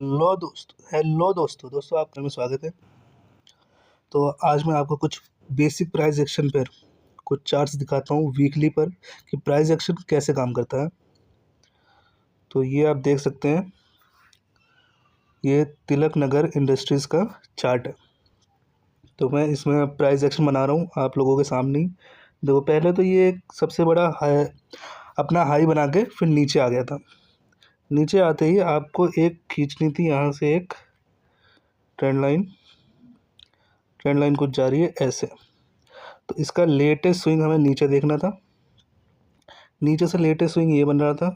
Hello दोस्तों आपका में स्वागत है। तो आज मैं आपको कुछ बेसिक प्राइस एक्शन पर कुछ चार्ट्स दिखाता हूँ वीकली पर कि प्राइस एक्शन कैसे काम करता है। तो ये आप देख सकते हैं, ये तिलक नगर इंडस्ट्रीज़ का चार्ट है। तो मैं इसमें प्राइस एक्शन बना रहा हूँ आप लोगों के सामने ही। देखो, पहले तो ये एक सबसे बड़ा हाई अपना हाई बना के फिर नीचे आ गया था। नीचे आते ही आपको एक खींचनी थी, यहाँ से एक ट्रेंड लाइन कुछ जा रही है ऐसे। तो इसका लेटेस्ट स्विंग हमें नीचे देखना था, नीचे से लेटेस्ट स्विंग ये बन रहा था।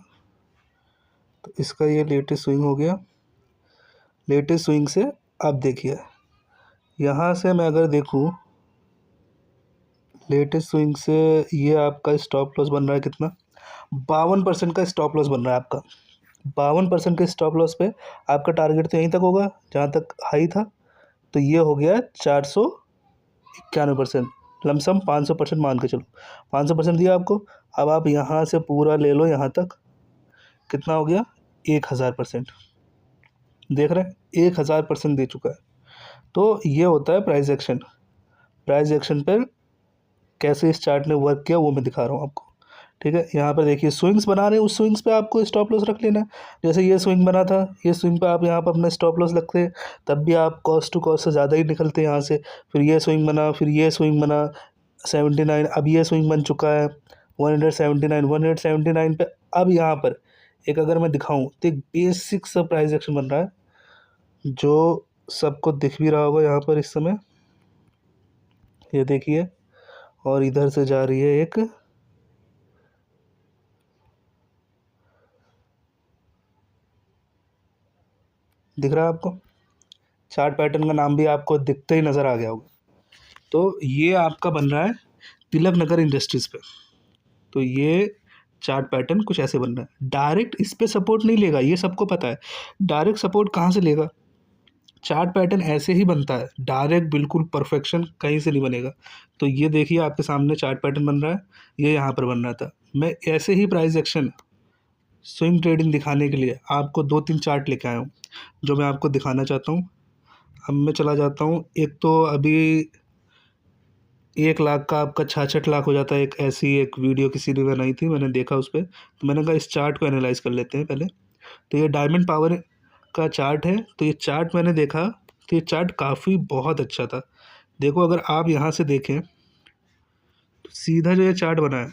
तो इसका ये लेटेस्ट स्विंग हो गया। लेटेस्ट स्विंग से अब देखिए, यहाँ से मैं अगर देखूँ लेटेस्ट स्विंग से, ये आपका स्टॉप लॉस बन रहा है कितना, 52% का स्टॉप लॉस बन रहा है आपका। 52% के स्टॉप लॉस पे आपका टारगेट तो यहीं तक होगा जहाँ तक हाई था। तो ये हो गया 491%, लमसम 500% मान के चलो, 500% दिया आपको। अब आप यहाँ से पूरा ले लो, यहाँ तक कितना हो गया, 1000%। देख रहे हैं, 1000% दे चुका है। तो ये होता है प्राइस एक्शन। प्राइस एक्शन पर कैसे इस चार्ट ने वर्क किया वो मैं दिखा रहा हूँ आपको। ठीक है, यहाँ पर देखिए स्विंग्स बना रहे हैं, उस स्विंग्स पे आपको स्टॉप लॉस रख लेना है। जैसे ये स्विंग बना था, ये स्विंग पे आप यहाँ पर अपना स्टॉप लॉस रखते हैं, तब भी आप कॉस्ट टू कॉस्ट से ज़्यादा ही निकलते हैं यहाँ से। फिर ये स्विंग बना, फिर ये स्विंग बना 79, अब ये स्विंग बन चुका है 179 पे। अब यहाँ पर एक अगर मैं दिखाऊँ तो एक बेसिक सा प्राइस एक्शन बन रहा है जो सबको दिख भी रहा होगा यहाँ पर इस समय। ये देखिए, और इधर से जा रही है एक, दिख रहा है आपको, चार्ट पैटर्न का नाम भी आपको दिखते ही नज़र आ गया होगा। तो ये आपका बन रहा है तिलक नगर इंडस्ट्रीज़ पे। तो ये चार्ट पैटर्न कुछ ऐसे बन रहा है। डायरेक्ट इस पे सपोर्ट नहीं लेगा, ये सबको पता है। डायरेक्ट सपोर्ट कहाँ से लेगा, चार्ट पैटर्न ऐसे ही बनता है, डायरेक्ट बिल्कुल परफेक्शन कहीं से नहीं बनेगा। तो ये देखिए आपके सामने चार्ट पैटर्न बन रहा है, ये यहाँ पर बन रहा था। मैं ऐसे ही प्राइस एक्शन स्विंग ट्रेडिंग दिखाने के लिए आपको 2-3 चार्ट लेके आया हूँ जो मैं आपको दिखाना चाहता हूँ। अब मैं चला जाता हूँ, एक तो अभी 1 लाख का आपका 66 लाख हो जाता है। एक ऐसी एक वीडियो किसी ने बनाई थी, मैंने देखा उस पर, तो मैंने कहा इस चार्ट को एनालाइज कर लेते हैं पहले। तो ये डायमंड पावर का चार्ट है। तो ये चार्ट मैंने देखा, तो ये चार्ट काफ़ी बहुत अच्छा था। देखो, अगर आप यहाँ से देखें तो सीधा जो ये चार्ट बना है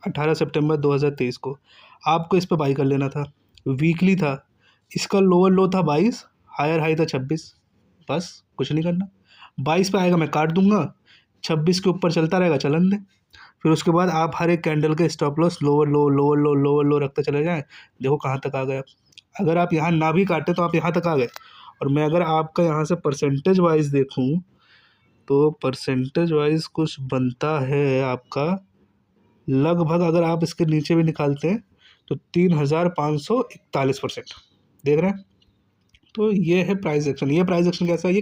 18 सितंबर 2023 को, आपको इस पर बाई कर लेना था। वीकली था, इसका लोअर लो था 22, हायर हाई था 26। बस कुछ नहीं करना, 22 पे आएगा मैं काट दूंगा, 26 के ऊपर चलता रहेगा चलन दे। फिर उसके बाद आप हर एक कैंडल के स्टॉप लॉस लोअर लो लोअर लो लोअर लो रखते चले जाएं। देखो कहाँ तक आ गए आप। अगर आप यहाँ ना भी काटे तो आप यहाँ तक आ गए। और मैं अगर आपका यहाँ से परसेंटेज वाइज देखूँ तो परसेंटेज वाइज कुछ बनता है आपका लगभग, अगर आप इसके नीचे भी निकालते हैं तो 3541%। देख रहे हैं। तो ये है प्राइस एक्शन। ये प्राइस एक्शन कैसा है, ये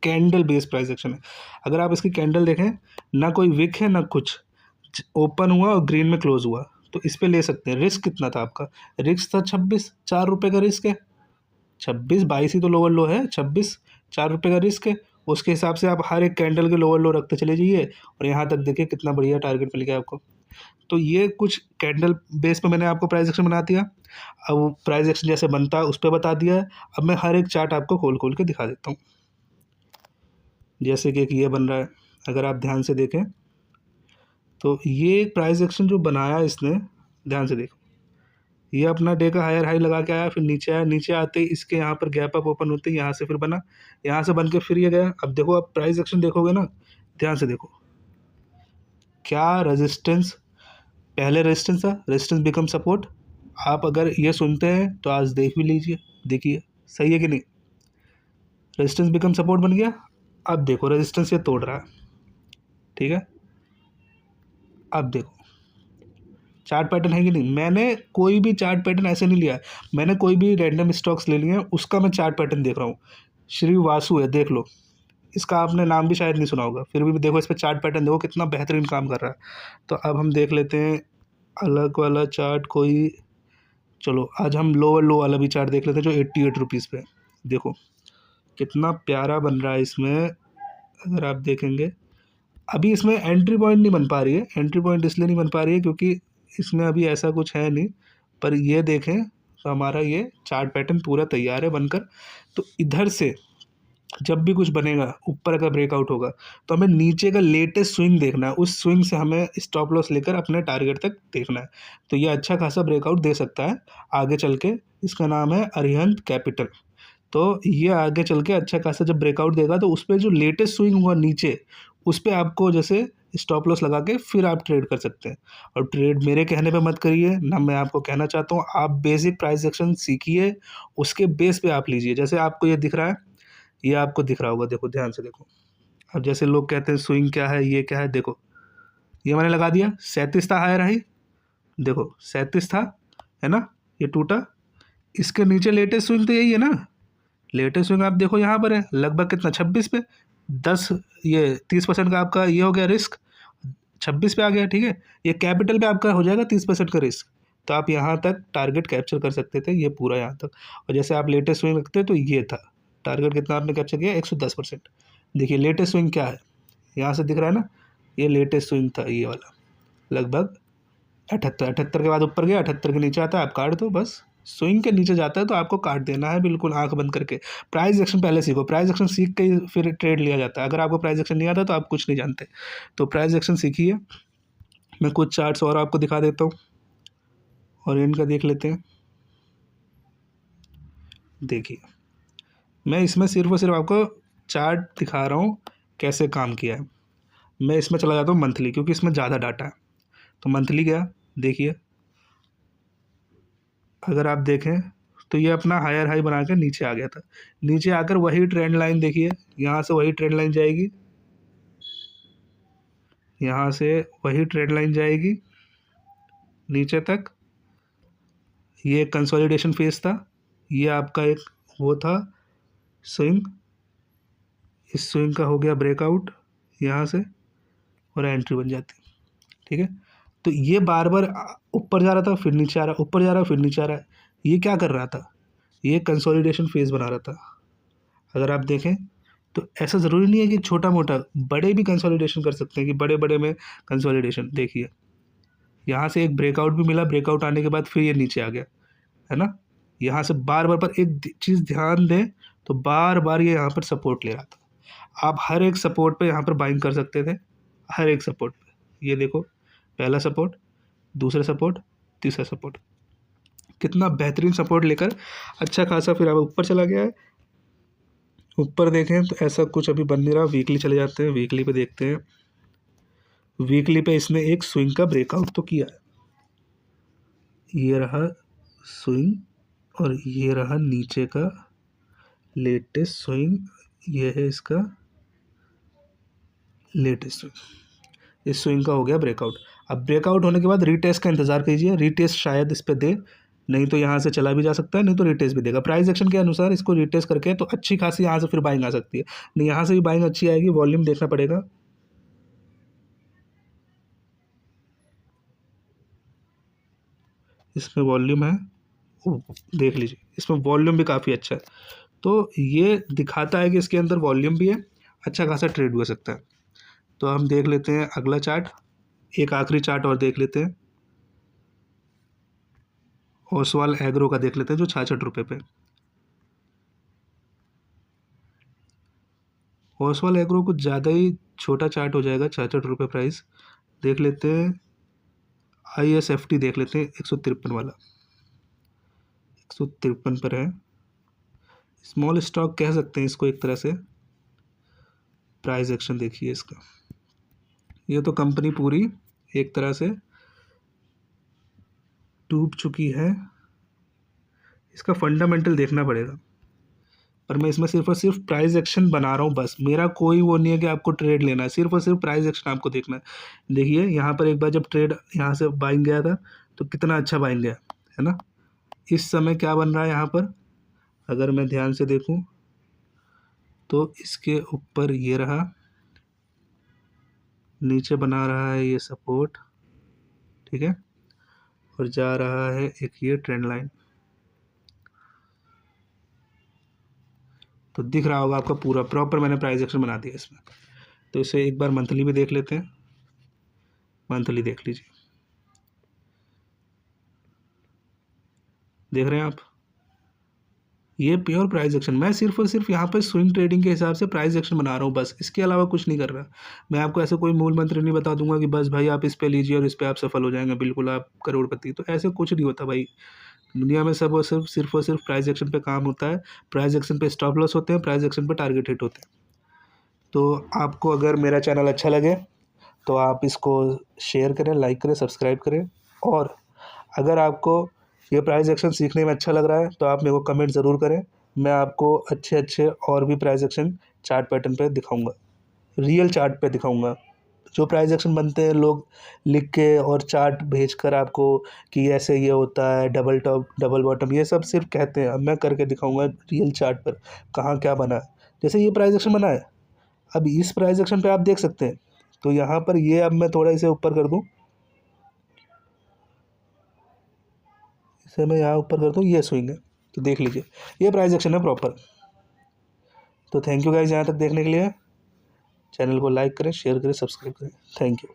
कैंडल बेस्ड प्राइस एक्शन है। अगर आप इसकी कैंडल देखें, ना कोई विक है ना कुछ, ओपन हुआ और ग्रीन में क्लोज हुआ, तो इस पे ले सकते हैं। रिस्क कितना था आपका, रिस्क था 26, 4 रुपये का रिस्क है। 26, 22 ही तो लोअर लो है, 26 4 रुपये का रिस्क है। उसके हिसाब से आप हर एक कैंडल के लोअर लो रखते चले जाइए, और यहाँ तक देखिए कितना बढ़िया टारगेट मिल गया आपको। तो ये कुछ कैंडल बेस पे मैंने आपको प्राइस एक्शन बना दिया। अब प्राइस एक्शन जैसे बनता है उस पर बता दिया है। अब मैं हर एक चार्ट आपको खोल खोल के दिखा देता हूँ। जैसे कि एक ये बन रहा है, अगर आप ध्यान से देखें तो ये प्राइस एक्शन जो बनाया इसने, ध्यान से देखो, ये अपना डे का हायर हाई लगा के आया, फिर नीचे आया, नीचे आते ही इसके यहाँ पर गैप अप ओपन होते ही यहाँ से फिर बना, यहाँ से बन के फिर ये गया। अब देखो, आप प्राइस एक्शन देखोगे ना, ध्यान से देखो, क्या रेजिस्टेंस, पहले रेजिस्टेंस था, रेजिस्टेंस बिकम सपोर्ट। आप अगर ये सुनते हैं तो आज देख भी लीजिए, देखिए सही है कि नहीं। रेजिस्टेंस बिकम सपोर्ट बन गया। अब देखो रेजिस्टेंस ये तोड़ रहा है, ठीक है। अब देखो चार्ट पैटर्न है कि नहीं। मैंने कोई भी चार्ट पैटर्न ऐसे नहीं लिया, मैंने कोई भी रैंडम स्टॉक्स ले लिए हैं, उसका मैं चार्ट पैटर्न देख रहा हूँ। श्री वासु है, देख लो, इसका आपने नाम भी शायद नहीं सुना होगा, फिर भी देखो इस पर चार्ट पैटर्न देखो कितना बेहतरीन काम कर रहा है। तो अब हम देख लेते हैं अलग वाला चार्ट कोई, चलो आज हम लोअर लो वाला भी चार्ट देख लेते हैं जो 88 रुपीज़ पे है। देखो कितना प्यारा बन रहा है इसमें। अगर आप देखेंगे अभी इसमें एंट्री पॉइंट नहीं बन पा रही है, एंट्री पॉइंट इसलिए नहीं बन पा रही है क्योंकि इसमें अभी ऐसा कुछ है नहीं। पर ये देखें तो हमारा ये चार्ट पैटर्न पूरा तैयार है बनकर। तो इधर से जब भी कुछ बनेगा, ऊपर का ब्रेकआउट होगा, तो हमें नीचे का लेटेस्ट स्विंग देखना है, उस स्विंग से हमें स्टॉप लॉस लेकर अपने टारगेट तक देखना है। तो ये अच्छा खासा ब्रेकआउट दे सकता है आगे चल के। इसका नाम है अरिहंत कैपिटल। तो ये आगे चल के अच्छा खासा जब ब्रेकआउट देगा तो उस पर जो लेटेस्ट स्विंग हुआ नीचे, उस पर आपको जैसे स्टॉप लॉस लगा के फिर आप ट्रेड कर सकते हैं। और ट्रेड मेरे कहने पे मत करिए ना, मैं आपको कहना चाहता हूँ आप बेसिक प्राइस एक्शन सीखिए, उसके बेस पे आप लीजिए। जैसे आपको ये दिख रहा है, ये आपको दिख रहा होगा, देखो ध्यान से देखो। अब जैसे लोग कहते हैं स्विंग क्या है, ये क्या है, देखो ये मैंने लगा दिया 37 था हायर हाई, देखो 37 था, है ना, ये टूटा। इसके नीचे लेटेस्ट स्विंग तो यही है ना, लेटेस्ट स्विंग आप देखो यहाँ पर है लगभग कितना 26 पे। 10 ये 30% का आपका ये हो गया रिस्क, 26 पे आ गया, ठीक है। ये कैपिटल पे आपका हो जाएगा 30% का रिस्क। तो आप यहाँ तक टारगेट कैप्चर कर सकते थे, ये पूरा यहाँ तक। और जैसे आप लेटेस्ट स्विंग रखते तो ये था टारगेट, कितना आपने कैप्चर किया 110%। देखिए लेटेस्ट स्विंग क्या है, यहाँ से दिख रहा है ना, ये लेटेस्ट स्विंग था ये वाला, लगभग 78 के बाद ऊपर गया, 78 के नीचे आता है आप काट दो बस। स्विंग के नीचे जाता है तो आपको काट देना है बिल्कुल आंख बंद करके। प्राइस एक्शन पहले सीखो, प्राइस एक्शन सीख के ही फिर ट्रेड लिया जाता है। अगर आपको प्राइस एक्शन नहीं आता तो आप कुछ नहीं जानते। तो प्राइस एक्शन सीखिए। मैं कुछ चार्ट्स और आपको दिखा देता हूँ, और इनका देख लेते हैं। देखिए मैं इसमें सिर्फ और सिर्फ आपको चार्ट दिखा रहा हूँ कैसे काम किया है। मैं इसमें चला जाता हूँ मंथली, क्योंकि इसमें ज़्यादा डाटा है। तो मंथली गया, देखिए अगर आप देखें तो ये अपना हायर हाई बना कर नीचे आ गया था। नीचे आकर वही ट्रेंड लाइन देखिए, यहाँ से वही ट्रेंड लाइन जाएगी, यहाँ से वही ट्रेंड लाइन जाएगी नीचे तक। ये कंसोलिडेशन फेज था, ये आपका एक वो था स्विंग, इस स्विंग का हो गया ब्रेकआउट यहाँ से, और एंट्री बन जाती, ठीक है। तो ये बार बार ऊपर जा रहा था फिर नीचे आ रहा, ऊपर जा रहा फिर नीचे आ रहा है। ये क्या कर रहा था, ये कंसोलिडेशन फेज बना रहा था। अगर आप देखें तो ऐसा ज़रूरी नहीं है कि छोटा मोटा, बड़े भी कंसोलिडेशन कर सकते हैं कि बड़े बड़े में कंसोलिडेशन। देखिए यहाँ से एक ब्रेकआउट भी मिला, ब्रेकआउट आने के बाद फिर ये नीचे आ गया, है ना। यहाँ से बार बार, पर एक चीज़ ध्यान दें, तो बार बार ये यहाँ पर सपोर्ट ले रहा था। आप हर एक सपोर्ट पे यहाँ पर बाइंग कर सकते थे, हर एक सपोर्ट पे। ये देखो पहला सपोर्ट, दूसरा सपोर्ट, तीसरा सपोर्ट, कितना बेहतरीन सपोर्ट लेकर अच्छा खासा फिर अब ऊपर चला गया है। ऊपर देखें तो ऐसा कुछ अभी बन नहीं रहा। वीकली चले जाते हैं, वीकली पे देखते हैं। वीकली पे इसने एक स्विंग का ब्रेकआउट तो किया है, ये रहा स्विंग, और ये रहा नीचे का लेटेस्ट स्विंग, ये है इसका लेटेस्ट स्विंग। इस स्विंग का हो गया ब्रेकआउट। अब ब्रेकआउट होने के बाद रीटेस्ट का इंतजार कीजिए, रीटेस्ट शायद इस पे दे, नहीं तो यहाँ से चला भी जा सकता है, नहीं तो रीटेस्ट भी देगा। प्राइस एक्शन के अनुसार इसको रीटेस्ट करके तो अच्छी खासी यहाँ से फिर बाइंग आ सकती है। नहीं यहाँ से भी बाइंग अच्छी आएगी, वॉल्यूम देखना पड़ेगा। इसमें वॉल्यूम है, देख लीजिए इसमें वॉल्यूम भी काफ़ी अच्छा है। तो ये दिखाता है कि इसके अंदर वॉल्यूम भी है, अच्छा खासा ट्रेड भी हो सकता है। तो हम देख लेते हैं अगला चार्ट, एक आखिरी चार्ट और देख लेते हैं। ओसवाल एग्रो का देख लेते हैं जो 66 रुपये पे। ओसवाल एग्रो कुछ ज़्यादा ही छोटा चार्ट हो जाएगा, 66 रुपये प्राइस। देख लेते हैं ISFT, देख लेते हैं 153 वाला, 153 पर है। स्मॉल स्टॉक कह सकते हैं इसको एक तरह से। प्राइस एक्शन देखिए इसका, ये तो कंपनी पूरी एक तरह से डूब चुकी है, इसका फंडामेंटल देखना पड़ेगा। पर मैं इसमें सिर्फ और सिर्फ प्राइस एक्शन बना रहा हूँ बस, मेरा कोई वो नहीं है कि आपको ट्रेड लेना है, सिर्फ और सिर्फ प्राइस एक्शन आपको देखना है। देखिए यहाँ पर एक बार जब ट्रेड यहाँ से बाइंग गया था तो कितना अच्छा बाइंग गया, है ना। इस समय क्या बन रहा है यहाँ पर, अगर मैं ध्यान से देखूँ तो इसके ऊपर ये रहा, नीचे बना रहा है ये सपोर्ट, ठीक है। और जा रहा है एक ये ट्रेंड लाइन। तो दिख रहा होगा आपका पूरा प्रॉपर मैंने प्राइस एक्शन बना दिया इसमें। तो इसे एक बार मंथली में देख लेते हैं। मंथली देख लीजिए, देख रहे हैं आप, ये प्योर प्राइस एक्शन। मैं सिर्फ और सिर्फ यहाँ पर स्विंग ट्रेडिंग के हिसाब से प्राइस एक्शन बना रहा हूँ बस, इसके अलावा कुछ नहीं कर रहा। मैं आपको ऐसे कोई मूल मंत्र नहीं बता दूंगा कि बस भाई आप इस पे लीजिए और इस पे आप सफल हो जाएंगे, बिल्कुल आप करोड़पति। तो ऐसे कुछ नहीं होता भाई, दुनिया में सब और सिर्फ प्राइस एक्शन पे काम होता है। प्राइस एक्शन पे स्टॉप लॉस होते हैं, प्राइस एक्शन पे टारगेट हिट होते हैं। तो आपको अगर मेरा चैनल अच्छा लगे तो आप इसको शेयर करें, लाइक करें, सब्सक्राइब करें। और अगर आपको ये प्राइस एक्शन सीखने में अच्छा लग रहा है तो आप मेरे को कमेंट ज़रूर करें। मैं आपको अच्छे अच्छे और भी प्राइस एक्शन चार्ट पैटर्न पे दिखाऊंगा, रियल चार्ट पे दिखाऊंगा। जो प्राइस एक्शन बनते हैं लोग लिख के और चार्ट भेजकर आपको कि ऐसे ये होता है, डबल टॉप डबल बॉटम, ये सब सिर्फ कहते हैं। अब मैं करके दिखाऊंगा रियल चार्ट पर कहाँ क्या बना है। जैसे ये प्राइस एक्शन बना है, अब इस प्राइस एक्शन पे आप देख सकते हैं। तो यहाँ पर ये, अब मैं थोड़ा इसे ऊपर कर दूँ, इसे मैं यहाँ ऊपर कर दूँ, ये स्विंग है। तो देख लीजिए ये प्राइस एक्शन है प्रॉपर। तो थैंक यू गाइस यहाँ तक देखने के लिए। चैनल को लाइक करें, शेयर करें, सब्सक्राइब करें। Thank you.